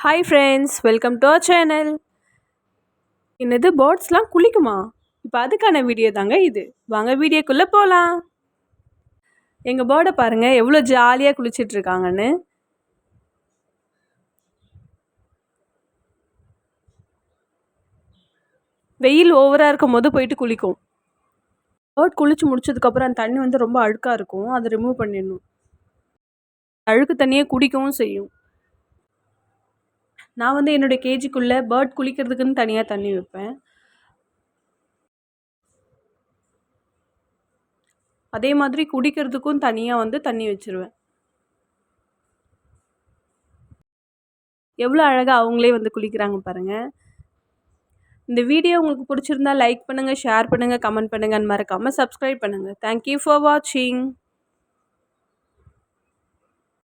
Hi friends, welcome to our channel. என்னது பேர்ட்ஸ்லாம் குளிக்குமா? இப்போ அதுக்கான வீடியோ தாங்க இது. வாங்க வீடியோக்குள்ளே போகலாம். எங்கள் பேர்டை பாருங்கள் எவ்வளோ ஜாலியாக குளிச்சிட்ருக்காங்கன்னு. வெயில் ஓவராக இருக்கும் போது போயிட்டு குளிக்கும். பேர்ட் குளிச்சு முடிச்சதுக்கப்புறம் அந்த தண்ணி வந்து ரொம்ப அழுக்காக இருக்கும், அதை ரிமூவ் பண்ணிடணும். அழுக்கு தண்ணியை குடிக்கவும் செய்யும். நான் வந்து என்னுடைய கேஜிக்குள்ளே பேர்ட் குளிக்கிறதுக்குன்னு தனியாக தண்ணி வைப்பேன். அதே மாதிரி குடிக்கிறதுக்கும் தனியாக வந்து தண்ணி வச்சுருவேன். எவ்வளோ அழகாக அவங்களே வந்து குளிக்கிறாங்க பாருங்கள். இந்த வீடியோ உங்களுக்கு பிடிச்சிருந்தா லைக் பண்ணுங்கள், ஷேர் பண்ணுங்கள், கமெண்ட் பண்ணுங்கன்னு மறக்காமல் சப்ஸ்கிரைப் பண்ணுங்கள். தேங்க்யூ ஃபார் வாட்சிங்.